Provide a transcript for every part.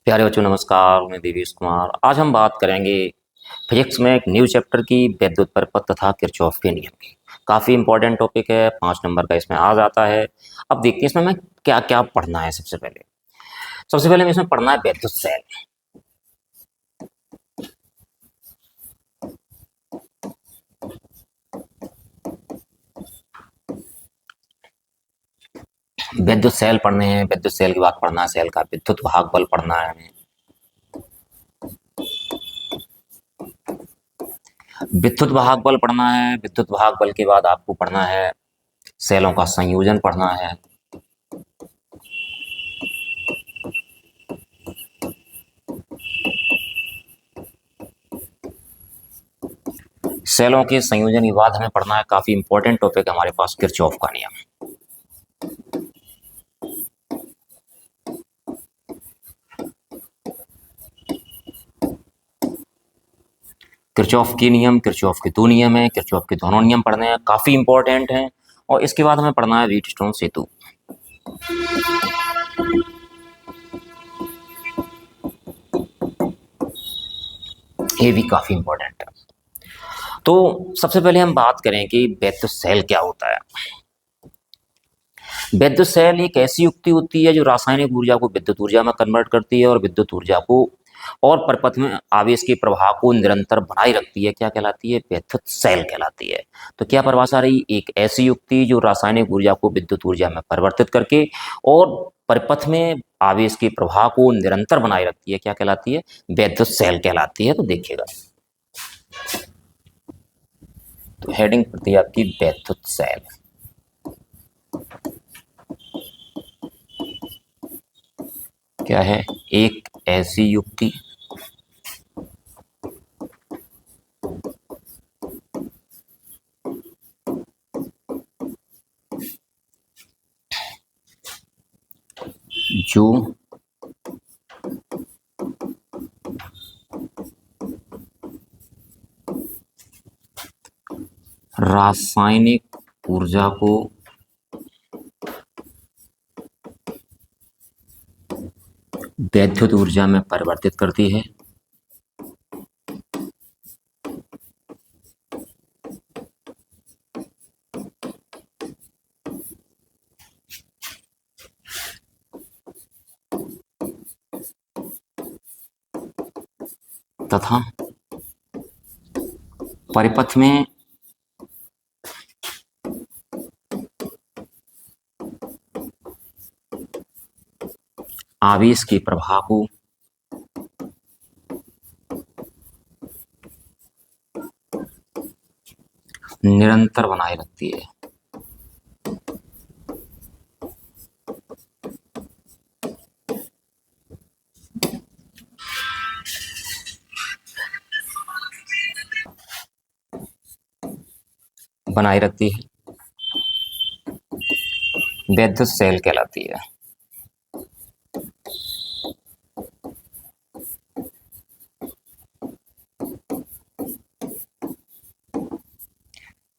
प्यारे बच्चों नमस्कार, मैं देवेश कुमार। आज हम बात करेंगे फिजिक्स में एक न्यू चैप्टर की वैद्युत परिपथ तथा किरचॉफ के नियम की। काफ़ी इंपॉर्टेंट टॉपिक है, 5 नंबर का इसमें आ जाता है। अब देखते हैं इसमें हमें क्या क्या पढ़ना है। सबसे पहले हमें इसमें पढ़ना है वैद्युत सेल। वैद्युत सेल पढ़ने हैं। वैद्युत सेल के बाद पढ़ना है सेल का विद्युत वाहक बल पढ़ना है हमें। विद्युत वाहक बल पढ़ना है। विद्युत वाहक बल के बाद आपको पढ़ना है सेलों का संयोजन पढ़ना है। सेलों के संयोजन के बाद हमें पढ़ना है, काफी इंपॉर्टेंट टॉपिक है हमारे पास, किरचॉफ का नियम। किरचॉफ के नियम, किरचॉफ के 2 नियम है, किरचॉफ के दोनों नियम पढ़ने हैं, काफी इंपॉर्टेंट हैं। और इसके बाद हमें पढ़ना है व्हीटस्टोन सेतु। ये भी काफी इंपॉर्टेंट है। तो सबसे पहले हम बात करें कि वैद्युत सेल क्या होता है। वैद्युत सेल एक ऐसी युक्ति होती है जो रासायनिक ऊर्जा को विद्युत ऊर्जा में कन्वर्ट करती है और विद्युत ऊर्जा को और परिपथ में आवेश के प्रवाह को निरंतर बनाए रखती है। क्या कहलाती है? वैद्युत सेल कहलाती है। तो क्या परिभाषा रही? एक ऐसी युक्ति जो रासायनिक ऊर्जा को विद्युत ऊर्जा में परिवर्तित करके और परिपथ में आवेश के प्रवाह को निरंतर बनाए रखती है। क्या कहलाती है? वैद्युत सेल कहलाती है। तो देखिएगा, तो हेडिंग पड़ती है आपकी वैद्युत सेल। क्या है? एक ऐसी युक्ति जो रासायनिक ऊर्जा को वैद्युत ऊर्जा में परिवर्तित करती है तथा परिपथ में आवेश के प्रवाह को निरंतर बनाए रखती है। बनाए रखती है, वैद्युत सेल कहलाती है।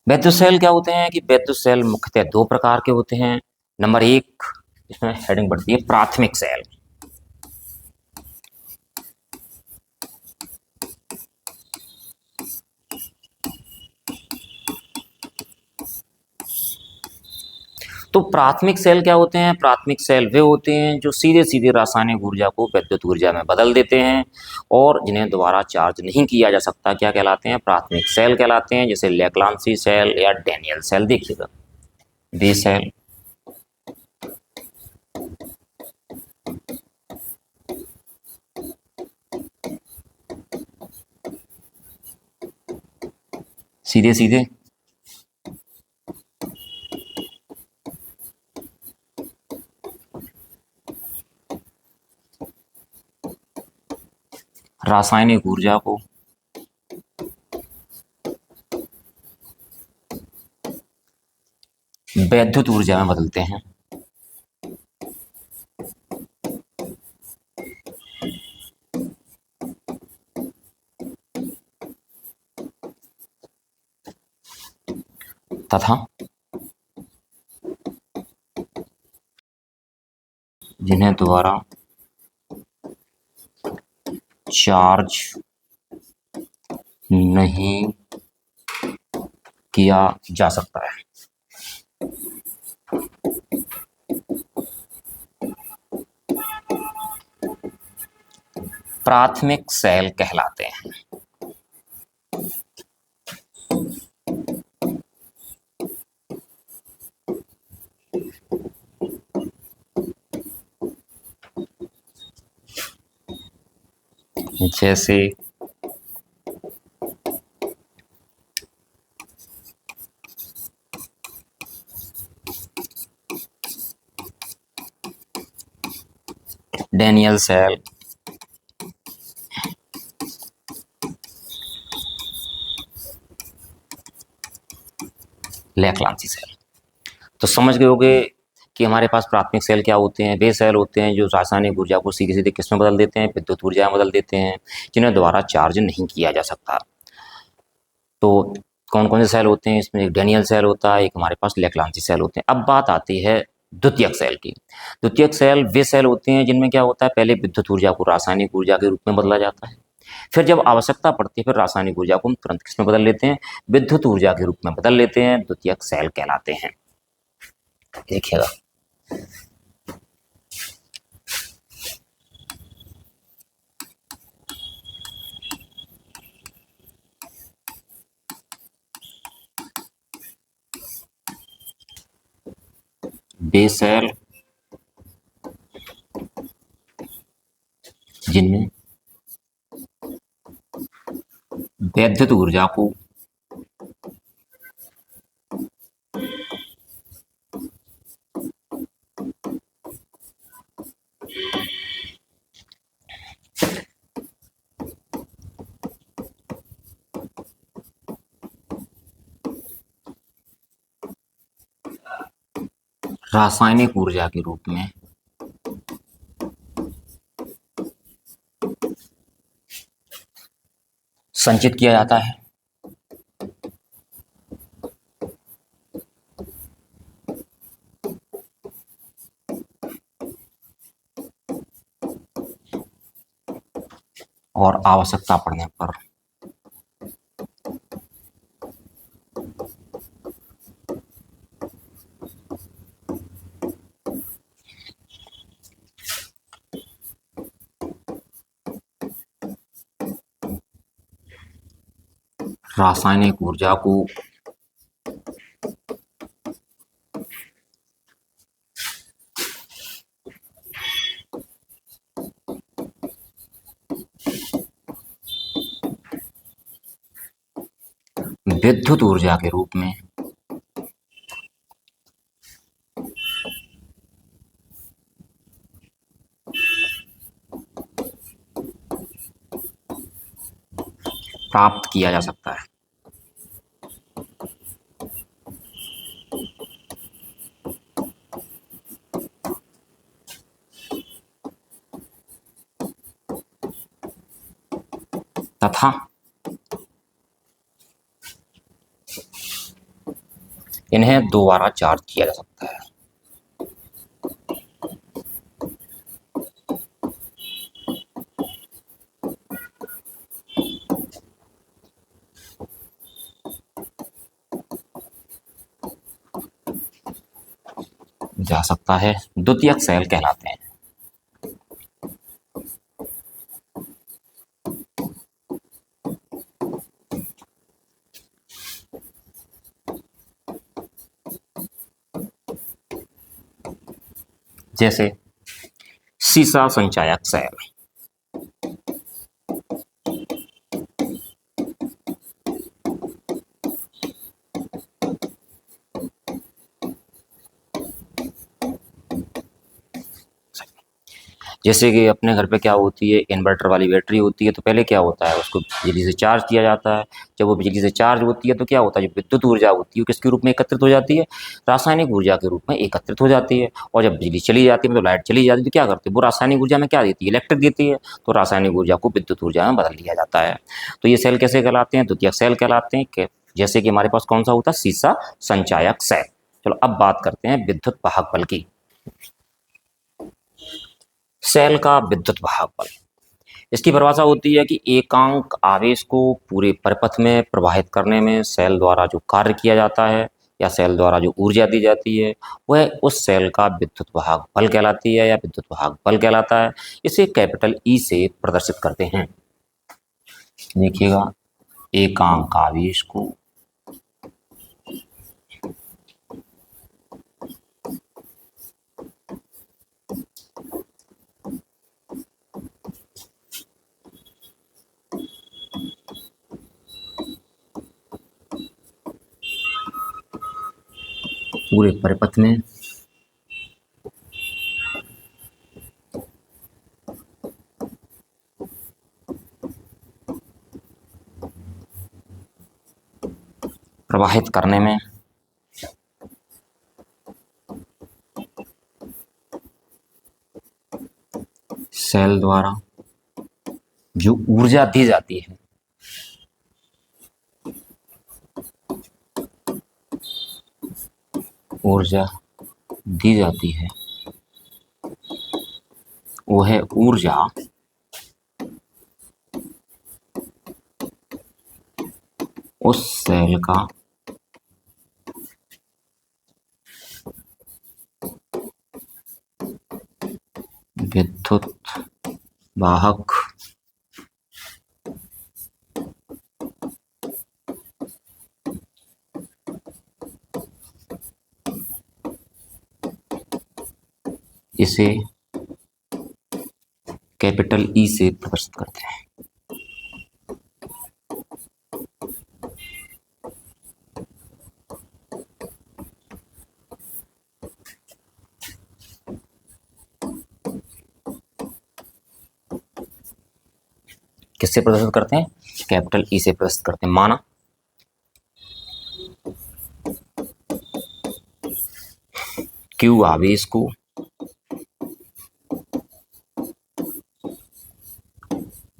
वैद्युत सेल क्या होते हैं कि वैद्युत सेल मुख्यतः 2 प्रकार के होते हैं। नंबर 1, इसमें हेडिंग बढ़ती है प्राथमिक सेल। तो प्राथमिक सेल क्या होते हैं? प्राथमिक सेल वे होते हैं जो सीधे सीधे रासायनिक ऊर्जा को वैद्युत ऊर्जा में बदल देते हैं और जिन्हें दोबारा चार्ज नहीं किया जा सकता। क्या कहलाते हैं? प्राथमिक सेल कहलाते हैं। जैसे लेक्लांसी सेल या डैनियल सेल। देखिएगा, वे सेल सीधे सीधे रासायनिक ऊर्जा को वैद्युत ऊर्जा में बदलते हैं। तथा जिन्हें दोबारा चार्ज नहीं किया जा सकता है। प्राथमिक सेल कहलाते हैं। जैसे डेनियल सेल, लेक्लांसी सेल। तो समझ गए होगे कि हमारे पास प्राथमिक सेल क्या होते हैं। वे सेल होते हैं जो रासायनिक ऊर्जा को सीधे सीधे किस में बदल देते हैं, विद्युत ऊर्जा में बदल देते हैं, जिन्हें दोबारा चार्ज नहीं किया जा सकता। तो कौन कौन से सेल होते हैं इसमें? एक डेनियल सेल होता है, एक हमारे पास लेक्लांसी सेल होते हैं। अब बात आती है द्वितीयक सेल की। द्वितीयक सेल वे सेल होते हैं जिनमें क्या होता है, पहले विद्युत ऊर्जा को रासायनिक ऊर्जा के रूप में बदला जाता है, फिर जब आवश्यकता पड़ती है फिर रासायनिक ऊर्जा को हम तुरंत किसमें बदल लेते हैं, विद्युत ऊर्जा के रूप में बदल लेते हैं। द्वितीयक सेल कहलाते हैं। देखिएगा, वे सेल जिनमें विद्युत ऊर्जा को रासायनिक ऊर्जा के रूप में संचित किया जाता है। और आवश्यकता पड़ने पर रासायनिक ऊर्जा को विद्युत ऊर्जा के रूप में प्राप्त किया जा सकता है। तथा इन्हें दोबारा चार्ज किया जा सकता है। जा सकता है, द्वितीयक सेल कहलाते हैं। जैसे सीसा संचायक सेल। जैसे कि अपने घर पे क्या होती है, इन्वर्टर वाली बैटरी होती है, तो पहले क्या होता है, उसको बिजली से चार्ज किया जाता है। जब वो बिजली से चार्ज होती है तो क्या होता है, जो विद्युत ऊर्जा होती है वो किसके रूप में एकत्रित हो जाती है, रासायनिक ऊर्जा के रूप में एकत्रित हो जाती है। और जब बिजली चली जाती है, मतलब लाइट चली जाती है, तो क्या करती है, वो रासायनिक ऊर्जा में क्या देती है, इलेक्ट्रिक देती है। तो रासायनिक ऊर्जा को विद्युत ऊर्जा में बदल लिया जाता है। तो ये सेल कैसे कहलाते हैं, द्वितीयक सेल कहलाते हैं। जैसे कि हमारे पास कौन सा होता है, सीसा संचायक सेल। चलो अब बात करते हैं विद्युत वाहक बल की। सेल का विद्युत वाहक बल, इसकी परिभाषा होती है कि एकांक आवेश को पूरे परिपथ में प्रवाहित करने में सेल द्वारा जो कार्य किया जाता है या सेल द्वारा जो ऊर्जा दी जाती है वह उस सेल का विद्युत वाहक बल कहलाती है या विद्युत वाहक बल कहलाता है। इसे कैपिटल ई से प्रदर्शित करते हैं। देखिएगा, एकांक आवेश को पूरे परिपथ में प्रवाहित करने में सेल द्वारा जो ऊर्जा दी जाती है वह ऊर्जा उस सेल का विद्युत वाहक इसे कैपिटल ई से प्रदर्शित करते हैं। किससे प्रदर्शित करते हैं? कैपिटल ई से प्रदर्शित करते हैं। माना क्यू आवेश को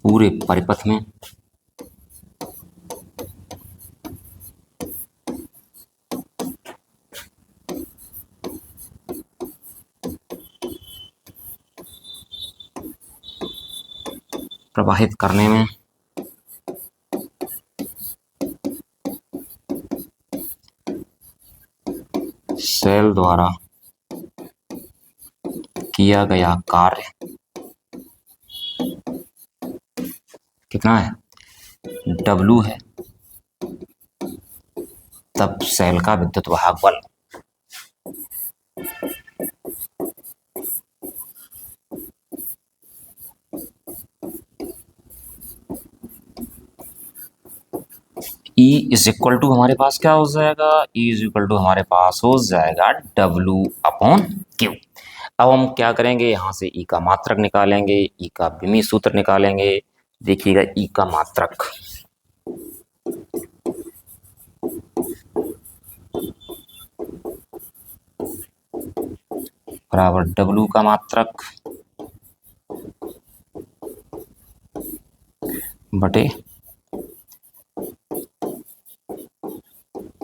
पूरे परिपथ में प्रवाहित करने में सेल द्वारा किया गया कार्य कितना है? W है। तब सेल का विद्युत वाहक बल E इज इक्वल टू हमारे पास क्या हो जाएगा? E इज इक्वल टू हमारे पास हो जाएगा W/Q। अब हम क्या करेंगे, यहाँ से E का मात्रक निकालेंगे, E का विमीय सूत्र निकालेंगे। देखिएगा, E का मात्रक बराबर W का मात्रक बटे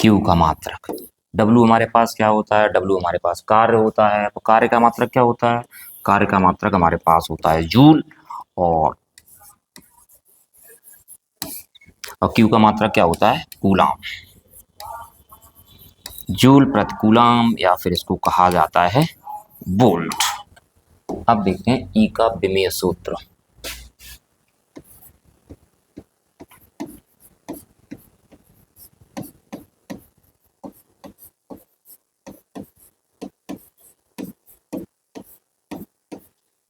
Q का मात्रक। W हमारे पास क्या होता है? W हमारे पास कार्य होता है। तो कार्य का मात्रक क्या होता है? कार्य का मात्रक हमारे पास होता है जूल, और Q का मात्रक क्या होता है? कूलाम। जूल प्रति कूलाम, या फिर इसको कहा जाता है वोल्ट। अब देखते हैं E का विमीय सूत्र।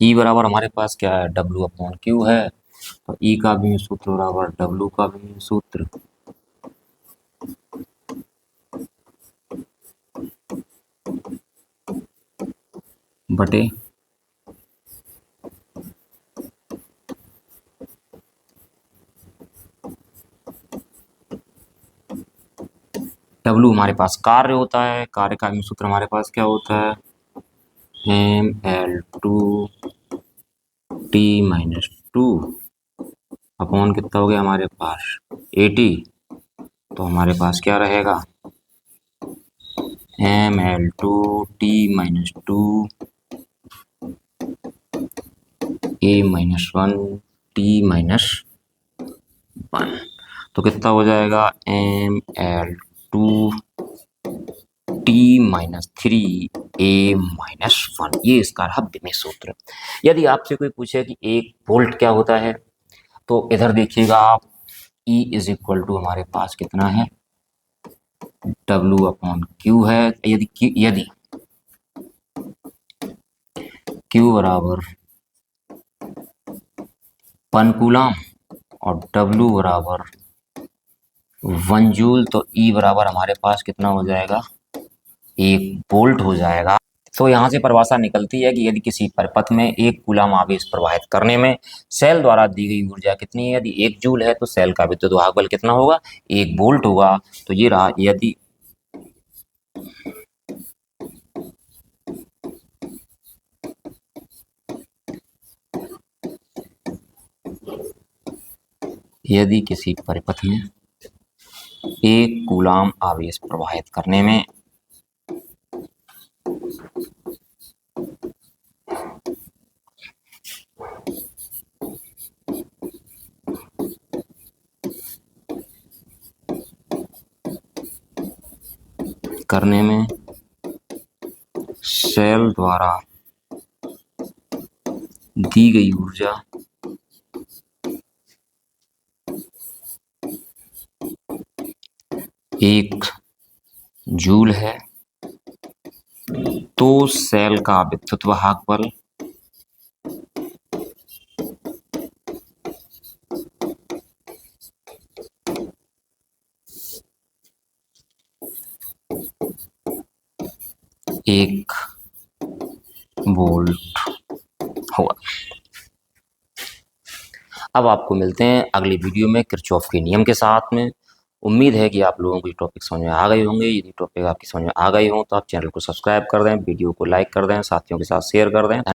E बराबर हमारे पास क्या है? W/Q है। तो E का विमीय सूत्र बराबर W का विमीय सूत्र बटे W हमारे पास कार्य होता है। कार्य का विमीय सूत्र हमारे पास क्या होता है? mL2T-2 अपॉन कितना हो गया हमारे पास? 80। तो हमारे पास क्या रहेगा? mL2T-2 A-1 टी माइनस 1, तो कितना हो जाएगा Ml2 टी माइनस 3 ए माइनस 1। ये इसका रहा विमेय सूत्र। यदि आपसे कोई पूछे कि 1 वोल्ट क्या होता है, तो इधर देखिएगा आप, E इज इक्वल टू हमारे पास कितना है, W अपॉन क्यू है। यदि Q बराबर 1 कूलम और W बराबर 1 जूल, तो E बराबर हमारे पास कितना हो जाएगा, 1 वोल्ट हो जाएगा। तो यहाँ से परिभाषा निकलती है कि यदि किसी परिपथ में 1 कूलम आवेश प्रवाहित करने में सेल द्वारा दी गई ऊर्जा कितनी है, यदि 1 जूल है तो सेल का विद्युत वाहक बल कितना होगा, 1 वोल्ट होगा। तो ये रहा, यदि किसी परिपथ में 1 कूलम आवेश प्रवाहित करने में सेल द्वारा दी गई ऊर्जा 1 जूल है, तो सेल का विद्युत वाहक बल 1 वोल्ट होगा। अब आपको मिलते हैं अगली वीडियो में किरचॉफ के नियम के साथ में। उम्मीद है कि आप लोगों को ये टॉपिक समझ में आ गए होंगे। यदि टॉपिक आपकी समझ में आ गए हों तो आप चैनल को सब्सक्राइब कर दें, वीडियो को लाइक कर दें, साथियों के साथ शेयर कर दें।